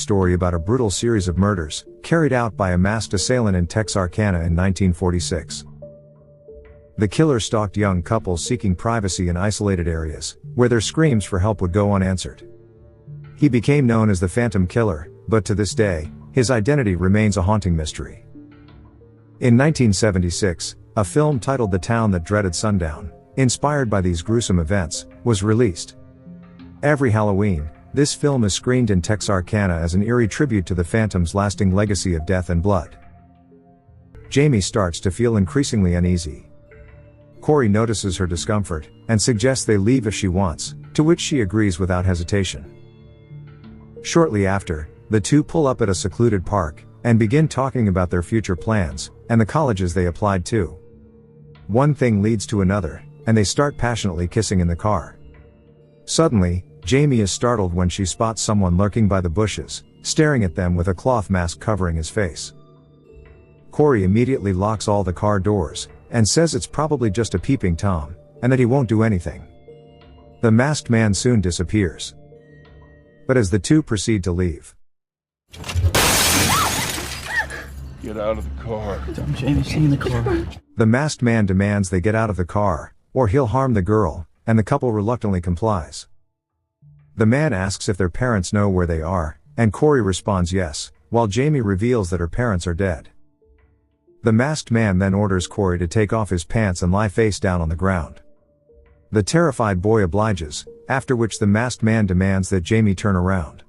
story about a brutal series of murders, carried out by a masked assailant in Texarkana in 1946. The killer stalked young couples seeking privacy in isolated areas, where their screams for help would go unanswered. He became known as the Phantom Killer, but to this day, his identity remains a haunting mystery. In 1976, a film titled The Town That Dreaded Sundown, inspired by these gruesome events, was released. Every Halloween, this film is screened in Texarkana as an eerie tribute to the Phantom's lasting legacy of death and blood. Jamie starts to feel increasingly uneasy. Corey notices her discomfort, and suggests they leave if she wants, to which she agrees without hesitation. Shortly after, the two pull up at a secluded park, and begin talking about their future plans, and the colleges they applied to. One thing leads to another, and they start passionately kissing in the car. Suddenly, Jamie is startled when she spots someone lurking by the bushes, staring at them with a cloth mask covering his face. Corey immediately locks all the car doors, and says it's probably just a peeping Tom, and that he won't do anything. The masked man soon disappears. But as the two proceed to leave, Get out of the car. Jamie, stay in the car. the masked man demands they get out of the car, or he'll harm the girl, and the couple reluctantly complies. The man asks if their parents know where they are, and Corey responds yes, while Jamie reveals that her parents are dead. The masked man then orders Corey to take off his pants and lie face down on the ground. The terrified boy obliges, after which the masked man demands that Jamie turn around.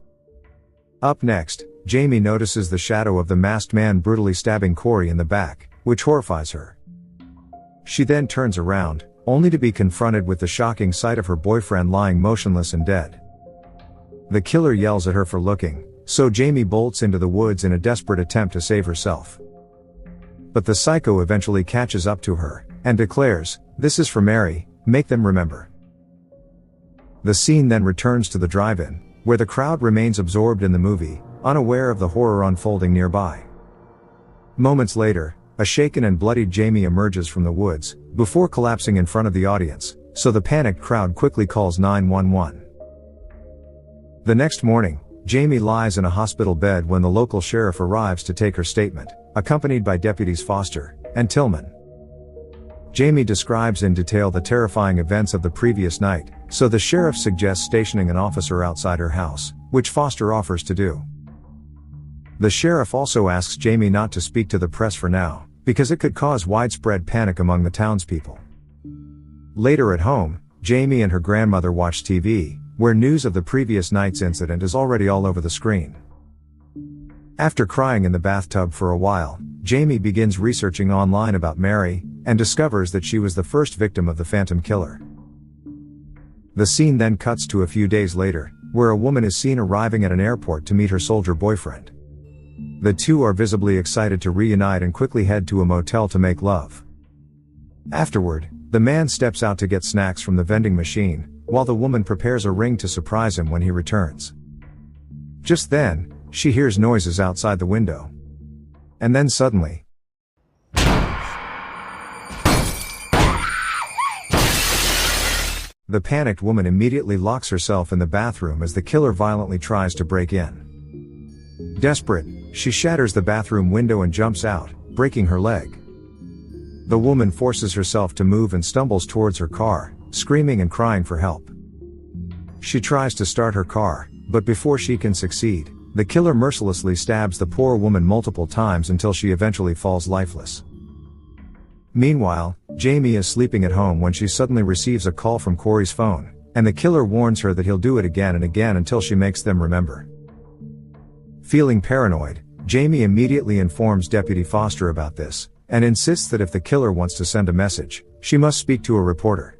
Up next, Jamie notices the shadow of the masked man brutally stabbing Corey in the back, which horrifies her. She then turns around, only to be confronted with the shocking sight of her boyfriend lying motionless and dead. The killer yells at her for looking, so Jamie bolts into the woods in a desperate attempt to save herself. But the psycho eventually catches up to her, and declares, "This is for Mary, make them remember." The scene then returns to the drive-in, where the crowd remains absorbed in the movie, unaware of the horror unfolding nearby. Moments later, a shaken and bloodied Jamie emerges from the woods, before collapsing in front of the audience, so the panicked crowd quickly calls 911. The next morning, Jamie lies in a hospital bed when the local sheriff arrives to take her statement, accompanied by deputies Foster and Tillman. Jamie describes in detail the terrifying events of the previous night, so the sheriff suggests stationing an officer outside her house, which Foster offers to do. The sheriff also asks Jamie not to speak to the press for now, because it could cause widespread panic among the townspeople. Later at home, Jamie and her grandmother watch TV, where news of the previous night's incident is already all over the screen. After crying in the bathtub for a while, Jamie begins researching online about Mary, and discovers that she was the first victim of the Phantom Killer. The scene then cuts to a few days later, where a woman is seen arriving at an airport to meet her soldier boyfriend. The two are visibly excited to reunite and quickly head to a motel to make love. Afterward, the man steps out to get snacks from the vending machine, while the woman prepares a ring to surprise him when he returns. Just then, she hears noises outside the window. And then suddenly, the panicked woman immediately locks herself in the bathroom as the killer violently tries to break in. Desperate, she shatters the bathroom window and jumps out, breaking her leg. The woman forces herself to move and stumbles towards her car, screaming and crying for help. She tries to start her car, but before she can succeed, the killer mercilessly stabs the poor woman multiple times until she eventually falls lifeless. Meanwhile, Jamie is sleeping at home when she suddenly receives a call from Corey's phone, and the killer warns her that he'll do it again and again until she makes them remember. Feeling paranoid, Jamie immediately informs Deputy Foster about this, and insists that if the killer wants to send a message, she must speak to a reporter.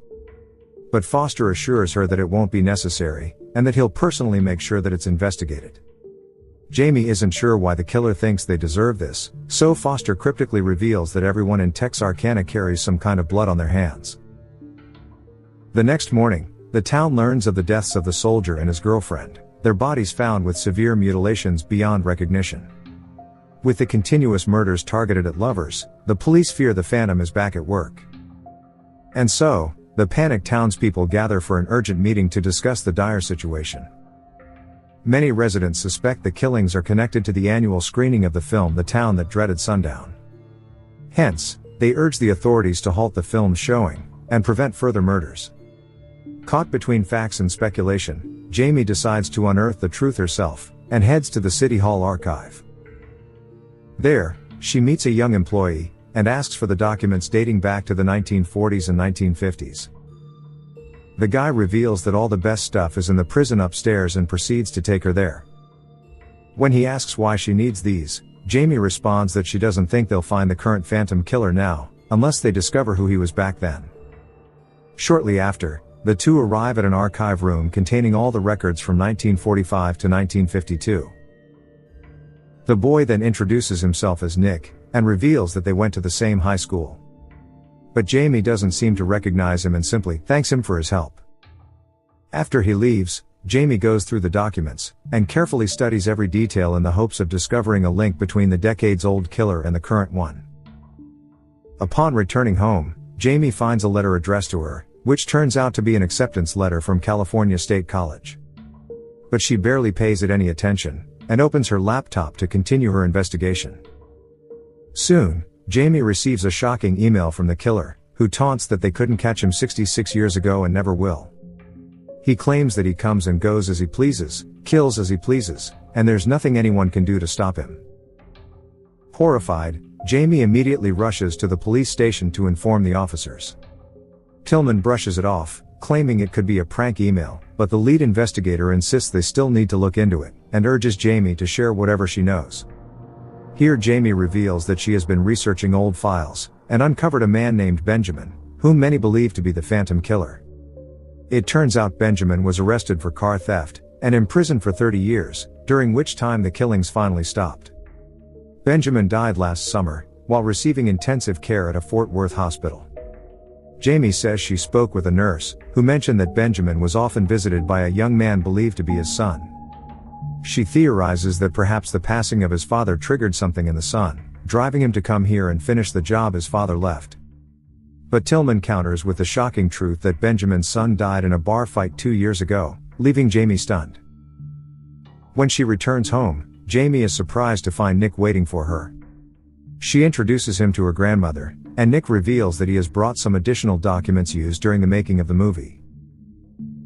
But Foster assures her that it won't be necessary, and that he'll personally make sure that it's investigated. Jamie isn't sure why the killer thinks they deserve this, so Foster cryptically reveals that everyone in Texarkana carries some kind of blood on their hands. The next morning, the town learns of the deaths of the soldier and his girlfriend, their bodies found with severe mutilations beyond recognition. With the continuous murders targeted at lovers, the police fear the Phantom is back at work. And so, the panicked townspeople gather for an urgent meeting to discuss the dire situation. many residents suspect the killings are connected to the annual screening of the film The Town That Dreaded Sundown. Hence, they urge the authorities to halt the film's showing and prevent further murders. Caught between facts and speculation, Jamie decides to unearth the truth herself and heads to the City Hall archive. There, she meets a young employee and asks for the documents dating back to the 1940s and 1950s. The guy reveals that all the best stuff is in the prison upstairs and proceeds to take her there. When he asks why she needs these, Jamie responds that she doesn't think they'll find the current Phantom Killer now, unless they discover who he was back then. Shortly after, the two arrive at an archive room containing all the records from 1945 to 1952. The boy then introduces himself as Nick, and reveals that they went to the same high school. But Jamie doesn't seem to recognize him and simply thanks him for his help. After he leaves, Jamie goes through the documents, and carefully studies every detail in the hopes of discovering a link between the decades-old killer and the current one. Upon returning home, Jamie finds a letter addressed to her, which turns out to be an acceptance letter from California State College. But she barely pays it any attention, and opens her laptop to continue her investigation. Soon, Jamie receives a shocking email from the killer, who taunts that they couldn't catch him 66 years ago and never will. He claims that he comes and goes as he pleases, kills as he pleases, and there's nothing anyone can do to stop him. Horrified, Jamie immediately rushes to the police station to inform the officers. Tillman brushes it off, claiming it could be a prank email, but the lead investigator insists they still need to look into it, and urges Jamie to share whatever she knows. Here Jamie reveals that she has been researching old files, and uncovered a man named Benjamin, whom many believe to be the Phantom Killer. It turns out Benjamin was arrested for car theft, and imprisoned for 30 years, during which time the killings finally stopped. Benjamin died last summer, while receiving intensive care at a Fort Worth hospital. Jamie says she spoke with a nurse, who mentioned that Benjamin was often visited by a young man believed to be his son. She theorizes that perhaps the passing of his father triggered something in the son, driving him to come here and finish the job his father left. But Tillman counters with the shocking truth that Benjamin's son died in a bar fight 2 years ago, leaving Jamie stunned. When she returns home, Jamie is surprised to find Nick waiting for her. She introduces him to her grandmother, and Nick reveals that he has brought some additional documents used during the making of the movie.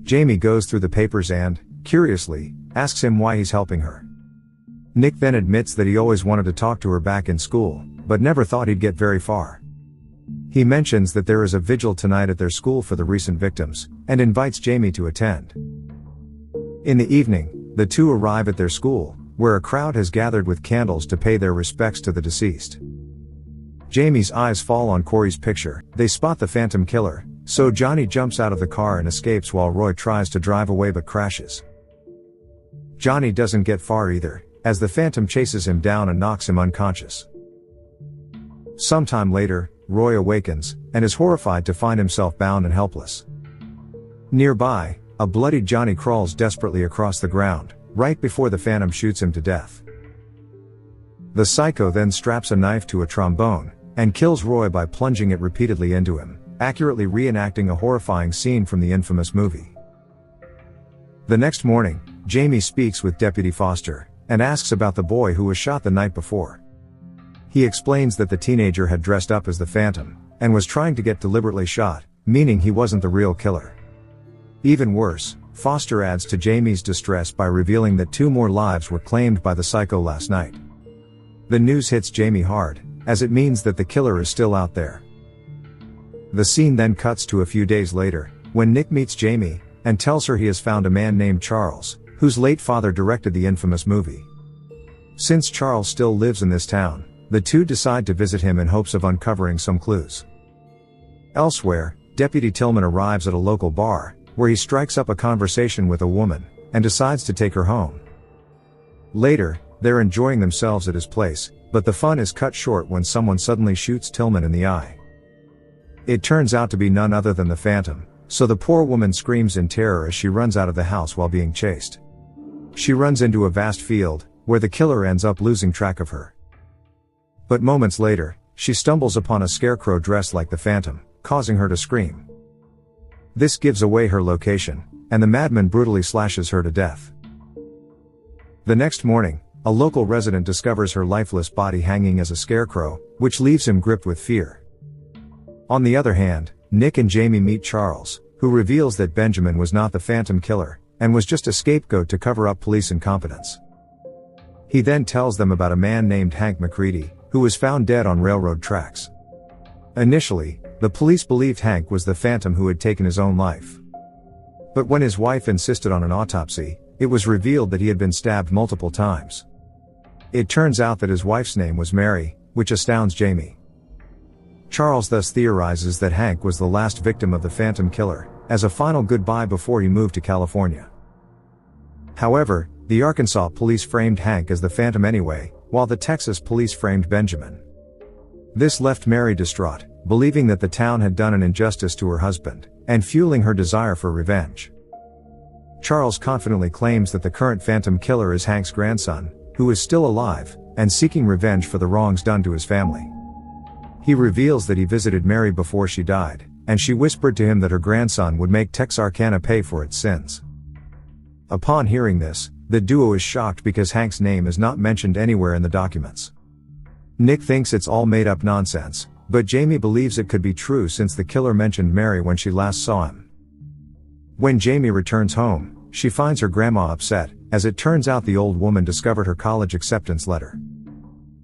Jamie goes through the papers and, curiously, asks him why he's helping her. Nick then admits that he always wanted to talk to her back in school, but never thought he'd get very far. He mentions that there is a vigil tonight at their school for the recent victims, and invites Jamie to attend. In the evening, the two arrive at their school, where a crowd has gathered with candles to pay their respects to the deceased. Jamie's eyes fall on Corey's picture. They spot the Phantom Killer, so Johnny jumps out of the car and escapes while Roy tries to drive away but crashes. Johnny doesn't get far either, as the Phantom chases him down and knocks him unconscious. Sometime later, Roy awakens, and is horrified to find himself bound and helpless. Nearby, a bloodied Johnny crawls desperately across the ground, right before the Phantom shoots him to death. The psycho then straps a knife to a trombone, and kills Roy by plunging it repeatedly into him, accurately reenacting a horrifying scene from the infamous movie. The next morning, Jamie speaks with Deputy Foster, and asks about the boy who was shot the night before. He explains that the teenager had dressed up as the Phantom, and was trying to get deliberately shot, meaning he wasn't the real killer. Even worse, Foster adds to Jamie's distress by revealing that 2 more lives were claimed by the psycho last night. The news hits Jamie hard, as it means that the killer is still out there. The scene then cuts to a few days later, when Nick meets Jamie, and tells her he has found a man named Charles, whose late father directed the infamous movie. Since Charles still lives in this town, the two decide to visit him in hopes of uncovering some clues. Elsewhere, Deputy Tillman arrives at a local bar, where he strikes up a conversation with a woman, and decides to take her home. Later, they're enjoying themselves at his place, but the fun is cut short when someone suddenly shoots Tillman in the eye. It turns out to be none other than the Phantom, so the poor woman screams in terror as she runs out of the house while being chased. She runs into a vast field, where the killer ends up losing track of her. But moments later, she stumbles upon a scarecrow dressed like the Phantom, causing her to scream. This gives away her location, and the madman brutally slashes her to death. The next morning, a local resident discovers her lifeless body hanging as a scarecrow, which leaves him gripped with fear. On the other hand, Nick and Jamie meet Charles, who reveals that Benjamin was not the phantom killer, and was just a scapegoat to cover up police incompetence. He then tells them about a man named Hank McCready, who was found dead on railroad tracks. Initially, the police believed Hank was the phantom who had taken his own life. But when his wife insisted on an autopsy, it was revealed that he had been stabbed multiple times. It turns out that his wife's name was Mary, which astounds Jamie. Charles thus theorizes that Hank was the last victim of the phantom killer, as a final goodbye before he moved to California. However, the Arkansas police framed Hank as the phantom anyway, while the Texas police framed Benjamin. This left Mary distraught, believing that the town had done an injustice to her husband, and fueling her desire for revenge. Charles confidently claims that the current phantom killer is Hank's grandson, who is still alive, and seeking revenge for the wrongs done to his family. He reveals that he visited Mary before she died, and she whispered to him that her grandson would make Texarkana pay for its sins. Upon hearing this, the duo is shocked because Hank's name is not mentioned anywhere in the documents. Nick thinks it's all made up nonsense, but Jamie believes it could be true since the killer mentioned Mary when she last saw him. When Jamie returns home, she finds her grandma upset, as it turns out the old woman discovered her college acceptance letter.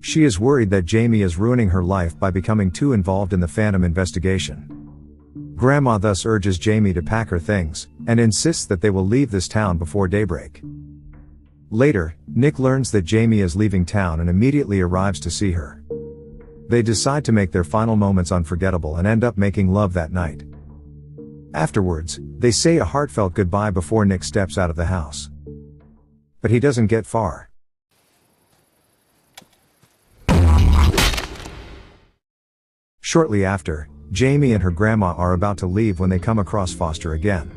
She is worried that Jamie is ruining her life by becoming too involved in the phantom investigation. Grandma thus urges Jamie to pack her things, and insists that they will leave this town before daybreak. Later, Nick learns that Jamie is leaving town and immediately arrives to see her. They decide to make their final moments unforgettable and end up making love that night. Afterwards, they say a heartfelt goodbye before Nick steps out of the house. But he doesn't get far. Shortly after, Jamie and her grandma are about to leave when they come across Foster again.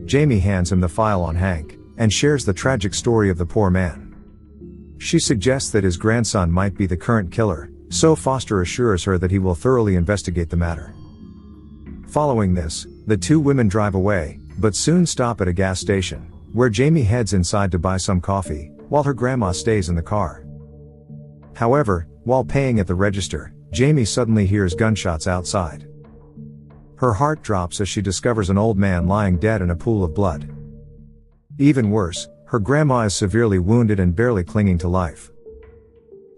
Jamie hands him the file on Hank, and shares the tragic story of the poor man. She suggests that his grandson might be the current killer, so Foster assures her that he will thoroughly investigate the matter. Following this, the two women drive away, but soon stop at a gas station, where Jamie heads inside to buy some coffee, while her grandma stays in the car. However, while paying at the register, Jamie suddenly hears gunshots outside. Her heart drops as she discovers an old man lying dead in a pool of blood. Even worse, her grandma is severely wounded and barely clinging to life.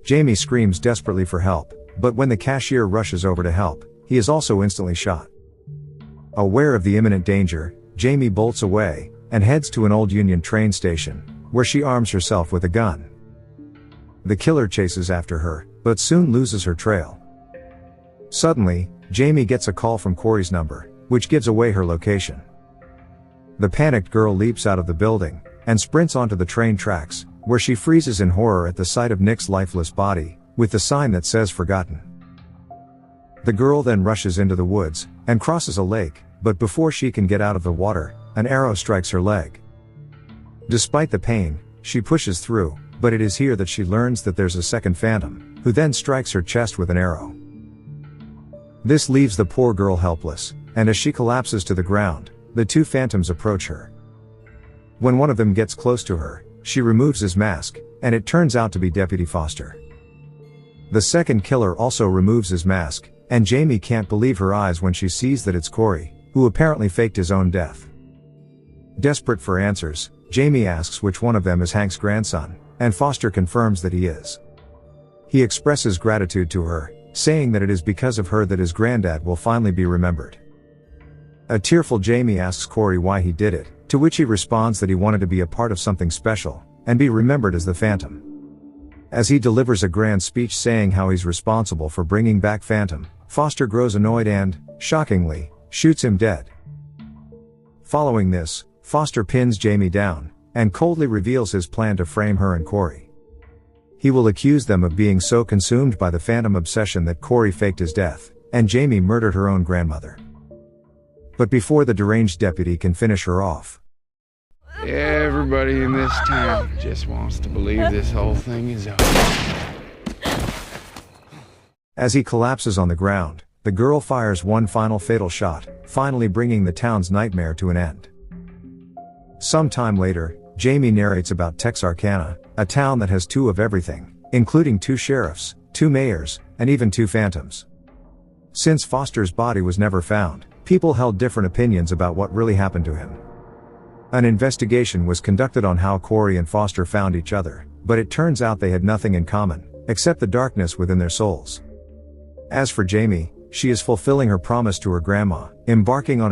Jamie screams desperately for help, but when the cashier rushes over to help, he is also instantly shot. Aware of the imminent danger, Jamie bolts away, and heads to an old Union train station, where she arms herself with a gun. The killer chases after her, but soon loses her trail. Suddenly, Jamie gets a call from Corey's number, which gives away her location. The panicked girl leaps out of the building, and sprints onto the train tracks, where she freezes in horror at the sight of Nick's lifeless body, with the sign that says forgotten. The girl then rushes into the woods, and crosses a lake, but before she can get out of the water, an arrow strikes her leg. Despite the pain, she pushes through, but it is here that she learns that there's a second phantom, who then strikes her chest with an arrow. This leaves the poor girl helpless, and as she collapses to the ground, the two phantoms approach her. When one of them gets close to her, she removes his mask, and it turns out to be Deputy Foster. The second killer also removes his mask, and Jamie can't believe her eyes when she sees that it's Corey, who apparently faked his own death. Desperate for answers, Jamie asks which one of them is Hank's grandson, and Foster confirms that he is. He expresses gratitude to her, saying that it is because of her that his granddad will finally be remembered. A tearful Jamie asks Corey why he did it, to which he responds that he wanted to be a part of something special, and be remembered as the Phantom. As he delivers a grand speech saying how he's responsible for bringing back Phantom, Foster grows annoyed and, shockingly, shoots him dead. Following this, Foster pins Jamie down, and coldly reveals his plan to frame her and Corey. He will accuse them of being so consumed by the Phantom obsession that Corey faked his death, and Jamie murdered her own grandmother. But before the deranged deputy can finish her off, everybody in this town just wants to believe this whole thing is over. As he collapses on the ground, the girl fires one final fatal shot, finally bringing the town's nightmare to an end. Some time later, Jamie narrates about Texarkana, a town that has two of everything, including 2 sheriffs, 2 mayors, and even 2 phantoms. Since Foster's body was never found, people held different opinions about what really happened to him. An investigation was conducted on how Corey and Foster found each other, but it turns out they had nothing in common, except the darkness within their souls. As for Jamie, she is fulfilling her promise to her grandma, embarking on